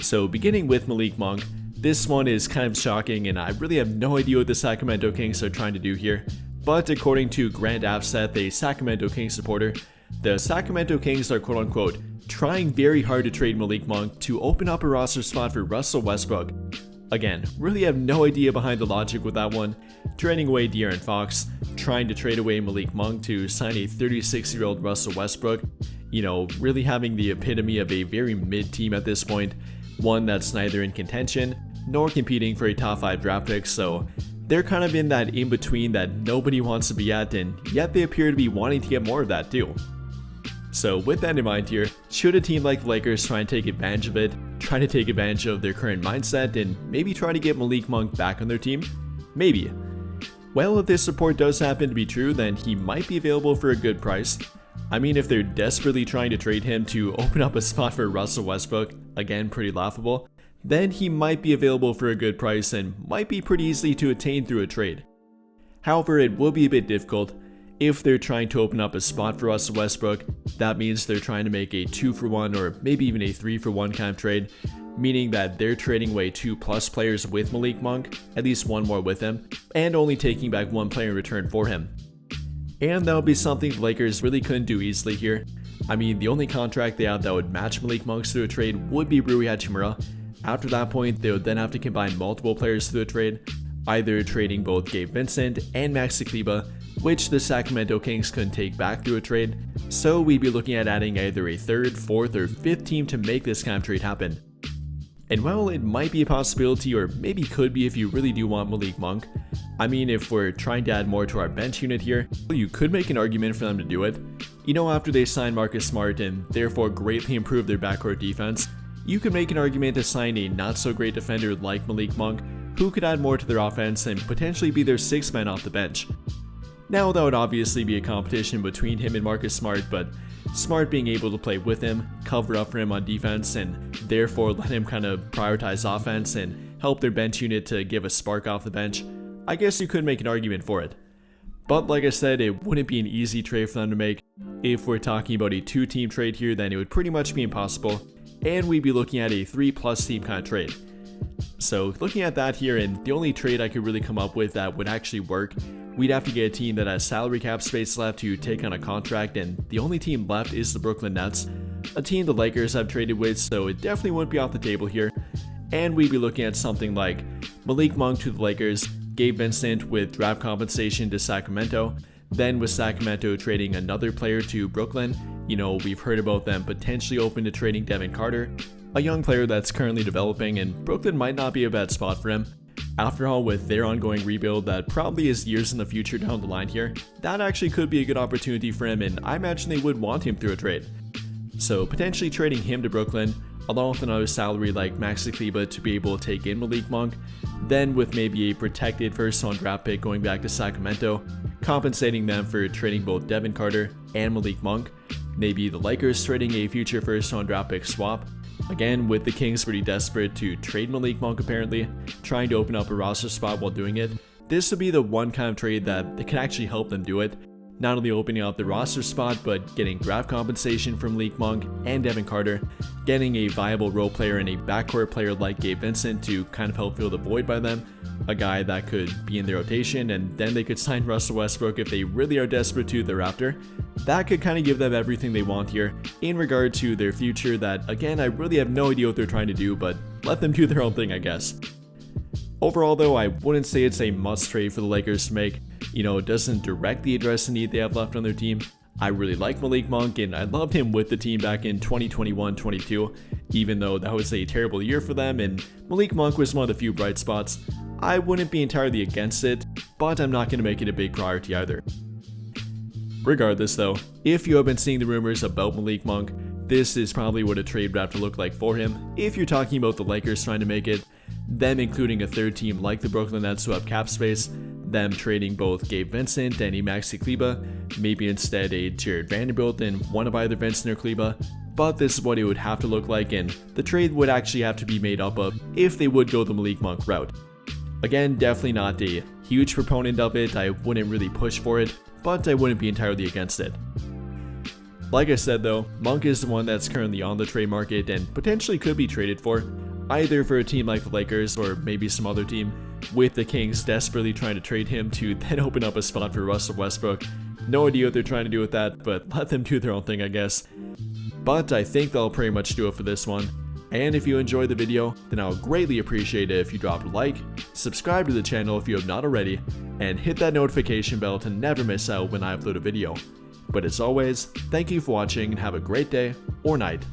So beginning with Malik Monk, this one is kind of shocking and I really have no idea what the Sacramento Kings are trying to do here. But according to Grant Abseth, a Sacramento Kings supporter, the Sacramento Kings are quote-unquote trying very hard to trade Malik Monk to open up a roster spot for Russell Westbrook. Again, really have no idea behind the logic with that one. Trading away De'Aaron Fox, trying to trade away Malik Monk to sign a 36-year-old Russell Westbrook. You know, really having the epitome of a very mid team at this point. One that's neither in contention nor competing for a top 5 draft pick, so they're kind of in that in-between that nobody wants to be at, and yet they appear to be wanting to get more of that too. So with that in mind here, should a team like the Lakers try and take advantage of it, try to take advantage of their current mindset, and maybe try to get Malik Monk back on their team? Maybe. Well, if this report does happen to be true, then he might be available for a good price. I mean, if they're desperately trying to trade him to open up a spot for Russell Westbrook, again pretty laughable, then he might be available for a good price and might be pretty easy to attain through a trade. However, it will be a bit difficult. If they're trying to open up a spot for Russell Westbrook, that means they're trying to make a 2-for-1 or maybe even a 3-for-1 kind of trade, meaning that they're trading away 2+ players with Malik Monk, at least one more with him, and only taking back 1 player in return for him. And that would be something the Lakers really couldn't do easily here. I mean, the only contract they have that would match Malik Monk's through a trade would be Rui Hachimura. After that point, they would then have to combine multiple players through a trade, either trading both Gabe Vincent and Maxi Kleber, which the Sacramento Kings couldn't take back through a trade, so we'd be looking at adding either a 3rd, 4th, or 5th team to make this kind of trade happen. And while it might be a possibility, or maybe could be if you really do want Malik Monk, I mean, if we're trying to add more to our bench unit here, you could make an argument for them to do it. You know, after they signed Marcus Smart and therefore greatly improved their backcourt defense, you could make an argument to sign a not-so-great defender like Malik Monk, who could add more to their offense and potentially be their 6th man off the bench. Now, that would obviously be a competition between him and Marcus Smart, but Smart being able to play with him, cover up for him on defense, and therefore let him kind of prioritize offense and help their bench unit to give a spark off the bench, I guess you could make an argument for it. But like I said, it wouldn't be an easy trade for them to make. If we're talking about a 2-team trade here, then it would pretty much be impossible, and we'd be looking at a 3+ team kind of trade. So looking at that here, and the only trade I could really come up with that would actually work, we'd have to get a team that has salary cap space left to take on a contract, and the only team left is the Brooklyn Nets, a team the Lakers have traded with, so it definitely wouldn't be off the table here. And we'd be looking at something like Malik Monk to the Lakers, Gabe Vincent with draft compensation to Sacramento, then with Sacramento trading another player to Brooklyn. You know, we've heard about them potentially open to trading Devin Carter, a young player that's currently developing, and Brooklyn might not be a bad spot for him. After all, with their ongoing rebuild that probably is years in the future down the line here, that actually could be a good opportunity for him, and I imagine they would want him through a trade. So potentially trading him to Brooklyn, along with another salary like Maxi Kleber to be able to take in Malik Monk, then with maybe a protected first-round draft pick going back to Sacramento, compensating them for trading both Devin Carter and Malik Monk, maybe the Lakers trading a future first-round draft pick swap. Again, with the Kings pretty desperate to trade Malik Monk apparently, trying to open up a roster spot while doing it, this would be the one kind of trade that can actually help them do it. Not only opening up the roster spot, but getting draft compensation from Malik Monk and Devin Carter, getting a viable role player and a backcourt player like Gabe Vincent to kind of help fill the void by them, a guy that could be in their rotation, and then they could sign Russell Westbrook if they really are desperate to thereafter. That could kind of give them everything they want here in regard to their future that, again, I really have no idea what they're trying to do, but let them do their own thing, I guess. Overall though, I wouldn't say it's a must trade for the Lakers to make. You know, it doesn't directly address the need they have left on their team. I really like Malik Monk and I loved him with the team back in 2021-22, even though that was a terrible year for them and Malik Monk was one of the few bright spots. I wouldn't be entirely against it, but I'm not going to make it a big priority either. Regardless though, if you have been seeing the rumors about Malik Monk, this is probably what a trade would have to look like for him. If you're talking about the Lakers trying to make it, them including a 3rd team like the Brooklyn Nets who have cap space, them trading both Gabe Vincent and a Maxi Kleber, maybe instead a Jared Vanderbilt and one of either Vincent or Kleber, but this is what it would have to look like and the trade would actually have to be made up of if they would go the Malik Monk route. Again, definitely not a huge proponent of it, I wouldn't really push for it, but I wouldn't be entirely against it. Like I said though, Monk is the one that's currently on the trade market and potentially could be traded for. either for a team like the Lakers or maybe some other team, with the Kings desperately trying to trade him to then open up a spot for Russell Westbrook. No idea what they're trying to do with that, but let them do their own thing, I guess. But I think that'll pretty much do it for this one. And if you enjoyed the video, then I'll greatly appreciate it if you drop a like, subscribe to the channel if you have not already, and hit that notification bell to never miss out when I upload a video. But as always, thank you for watching and have a great day or night.